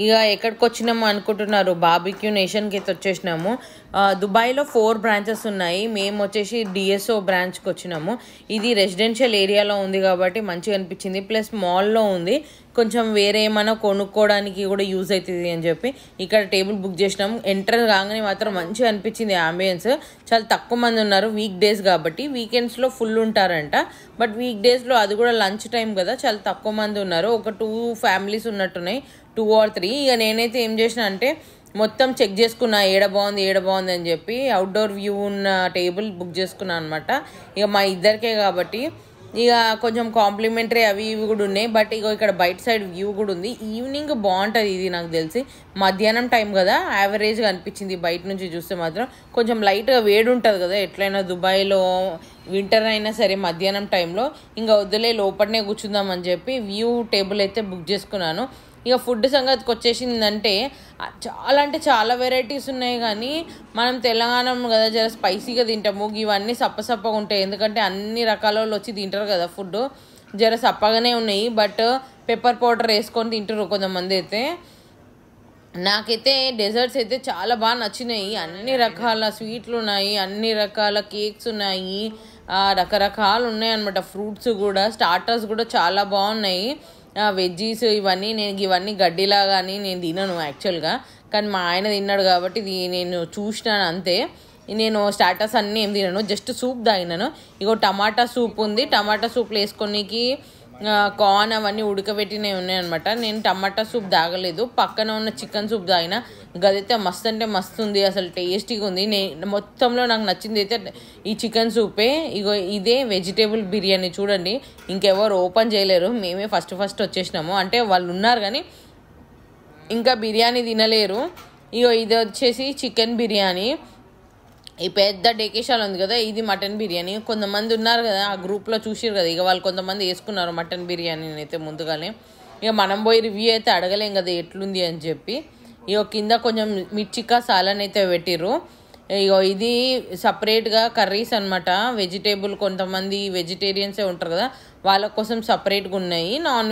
ఇక ఎక్కడికి వచ్చినాము అనుకుంటున్నారు, బార్బిక్యూ నేషన్కి అయితే వచ్చేసినాము. దుబాయ్లో 4 బ్రాంచెస్ ఉన్నాయి. మేము వచ్చేసి డిఎస్ఓ బ్రాంచ్కి వచ్చినాము. ఇది రెసిడెన్షియల్ ఏరియాలో ఉంది కాబట్టి మంచిగా అనిపించింది. ప్లస్ మాల్లో ఉంది, కొంచెం వేరే ఏమైనా కొనుక్కోవడానికి కూడా యూజ్ అవుతుంది అని చెప్పి ఇక్కడ టేబుల్ బుక్ చేసినాము. ఎంటర్ కాగానే మాత్రం మంచిగా అనిపించింది. అంబియన్స్ చాలా తక్కువ మంది ఉన్నారు, వీక్ డేస్ కాబట్టి. వీకెండ్స్లో ఫుల్ ఉంటారంట, బట్ వీక్ డేస్లో అది కూడా లంచ్ టైం కదా, చాలా తక్కువ మంది ఉన్నారు. ఒక 2 ఫ్యామిలీస్ ఉన్నట్టున్నాయి, 2 or 3. ఇక నేనైతే ఏం చేసిన అంటే మొత్తం చెక్ చేసుకున్నా, ఏడ బాగుంది అని చెప్పి. అవుట్డోర్ వ్యూ ఉన్న టేబుల్ బుక్ చేసుకున్నాను అనమాట. ఇక మా ఇద్దరికే కాబట్టి ఇక కొంచెం కాంప్లిమెంటరీ అవి ఇవి కూడా ఉన్నాయి. బట్ ఇక ఇక్కడ బయట సైడ్ వ్యూ కూడా ఉంది. ఈవినింగ్ బాగుంటుంది ఇది నాకు తెలిసి. మధ్యాహ్నం టైం కదా, యావరేజ్గా అనిపించింది బయట నుంచి చూస్తే మాత్రం. కొంచెం లైట్గా వేడి ఉంటుంది కదా ఎట్లయినా దుబాయ్లో, వింటర్ అయినా సరే మధ్యాహ్నం టైంలో. ఇంకా వద్దులే లోపలనే కూర్చుందామని చెప్పి వ్యూ టేబుల్ అయితే బుక్ చేసుకున్నాను. ఇక ఫుడ్ సంగతికి వచ్చేసిందంటే అంటే చాలా వెరైటీస్ ఉన్నాయి. కానీ మనం తెలంగాణ కదా జర స్పైసీగా తింటాము, ఇవన్నీ సప్పగా ఉంటాయి. ఎందుకంటే అన్ని రకాల వాళ్ళు వచ్చి తింటారు కదా, ఫుడ్ జర సప్పగానే ఉన్నాయి. బట్ పెప్పర్ పౌడర్ వేసుకొని తింటారు కొంతమంది అయితే. నాకైతే డెజర్ట్స్ అయితే చాలా బాగా నచ్చినాయి. అన్ని రకాల స్వీట్లు ఉన్నాయి, అన్ని రకాల కేక్స్ ఉన్నాయి, రకరకాలు ఉన్నాయి అన్నమాట. ఫ్రూట్స్ కూడా, స్టార్టర్స్ కూడా చాలా బాగున్నాయి. వెజ్జీస్ ఇవన్నీ గడ్డిలాగా అని నేను తినను యాక్చువల్గా, కానీ మా ఆయన తిన్నాడు కాబట్టి నేను చూసినాను అంతే. నేను స్టార్టర్స్ అన్నీ ఏం తినను, జస్ట్ సూప్ తాగినాను. ఇగో టమాటా సూప్ ఉంది, టమాటా సూప్లో వేసుకొనికి కార్న్ అవన్నీ ఉడకబెట్టినవి ఉన్నాయన్నమాట. నేను టమాటా సూప్ తాగలేదు, పక్కన ఉన్న చికెన్ సూప్ తాగిన. గదైతే మస్తు అంటే మస్తు ఉంది, అసలు టేస్టీగా ఉంది. మొత్తంలో నాకు నచ్చింది అయితే ఈ చికెన్ సూపే. ఇగో ఇదే వెజిటేబుల్ బిర్యానీ చూడండి, ఇంకెవరు ఓపెన్ చేయలేరు, మేమే ఫస్ట్ వచ్చేసినాము. అంటే వాళ్ళు ఉన్నారు కానీ ఇంకా బిర్యానీ తినలేరు. ఇగో ఇది వచ్చేసి చికెన్ బిర్యానీ. ఈ పెద్ద డెకేషాల్ ఉంది కదా, ఇది మటన్ బిర్యానీ. కొంతమంది ఉన్నారు కదా ఆ గ్రూప్లో చూసిరు కదా, ఇక వాళ్ళు కొంతమంది వేసుకున్నారు మటన్ బిర్యానీని అయితే ముందుగానే. ఇక మనం పోయి రివ్యూ అయితే అడగలేం కదా ఎట్లుంది అని చెప్పి. ఇక కింద కొంచెం మిర్చికా సాలన్ అయితే పెట్టిర్రు. ఇక ఇది సపరేట్గా కర్రీస్ అనమాట, వెజిటేబుల్. కొంతమంది వెజిటేరియన్సే ఉంటారు కదా, వాళ్ళ కోసం సపరేట్గా ఉన్నాయి. నాన్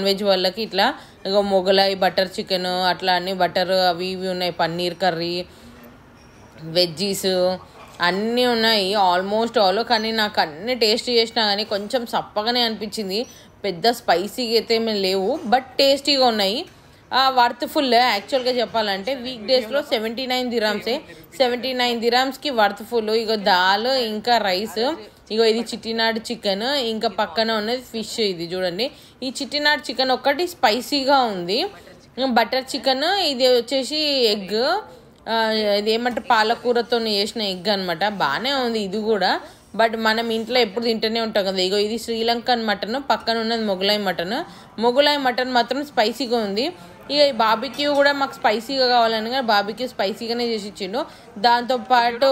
వెజ్ వాళ్ళకి ఇట్లా ఇక మొగలాయి, బటర్ చికెన్, అట్లా అన్ని బటర్ అవి ఇవి ఉన్నాయి. పన్నీర్ కర్రీ, వెజ్జీస్ అన్నీ ఉన్నాయి ఆల్మోస్ట్ ఆల్. కానీ నాకు అన్నీ టేస్ట్ చేసినా కానీ కొంచెం సప్పగానే అనిపించింది. పెద్ద స్పైసీగా అయితే మేము లేవు, బట్ టేస్టీగా ఉన్నాయి. వర్త్ఫుల్ యాక్చువల్గా చెప్పాలంటే. వీక్ డేస్లో 79 dirhams, 79 dirhamsకి వర్త్ఫుల్. ఇగో దాల్ ఇంకా రైస్. ఇగో ఇది చిట్టినాడు చికెన్, ఇంకా పక్కన ఉన్నది ఫిష్. ఇది చూడండి, ఈ చిట్టినాడు చికెన్ ఒక్కటి స్పైసీగా ఉంది. బటర్ చికెన్, ఇది వచ్చేసి ఎగ్, ఇది ఏమంటే పాలకూరతో చేసిన ఎగ్ అనమాట. బాగానే ఉంది ఇది కూడా, బట్ మనం ఇంట్లో ఎప్పుడు తింటూనే ఉంటాం కదా. ఇగో ఇది శ్రీలంకన్ మటన్, పక్కన ఉన్నది మొగలాయి మటన్ మాత్రం స్పైసీగా ఉంది. ఇక ఈ బార్బిక్యూ కూడా మాకు స్పైసీగా కావాలని, కానీ బార్బిక్యూ స్పైసీగానే చేసి ఇచ్చిండు. దాంతోపాటు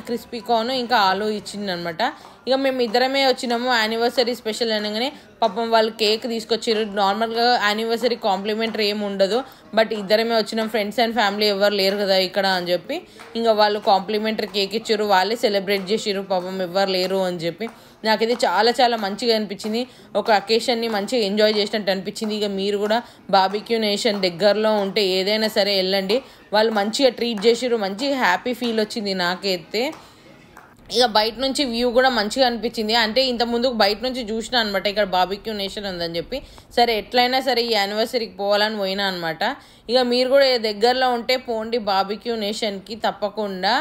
క్రిస్పీ కార్న్ ఇంకా ఆలు ఇచ్చిండు అనమాట. ఇక మేము ఇద్దరమే వచ్చినాము. యానివర్సరీ స్పెషల్ అనగానే పాపం వాళ్ళు కేక్ తీసుకొచ్చారు. నార్మల్గా యానివర్సరీ కాంప్లిమెంటరీ ఏమి ఉండదు, బట్ ఇద్దరమే వచ్చినాం, ఫ్రెండ్స్ అండ్ ఫ్యామిలీ ఎవరు లేరు కదా ఇక్కడ అని చెప్పి. ఇంకా వాళ్ళు కాంప్లిమెంటరీ కేక్ ఇచ్చారు, వాళ్ళే సెలబ్రేట్ చేసారు. పాపం ఎవరు లేరు అని చెప్పి నాకైతే చాలా మంచిగా అనిపించింది. ఒక అకేషన్ని మంచిగా ఎంజాయ్ చేసినట్టు అనిపించింది. ఇక మీరు కూడా బార్బిక్యూ నేషన్ దగ్గరలో ఉంటే ఏదైనా సరే వెళ్ళండి. వాళ్ళు మంచిగా ట్రీట్ చేసారు, మంచిగా హ్యాపీ ఫీల్ వచ్చింది నాకైతే. ఇక బయట నుంచి వ్యూ కూడా మంచిగా అనిపించింది. అంటే ఇంతకుముందు బయట నుంచి చూసినా అనమాట ఇక్కడ బార్బిక్యూ నేషన్ ఉందని చెప్పి. సరే ఎట్లయినా సరే ఈ యానివర్సరీకి పోవాలని పోయినా అనమాట. ఇక మీరు కూడా దగ్గరలో ఉంటే పోండి బార్బిక్యూ నేషన్కి తప్పకుండా.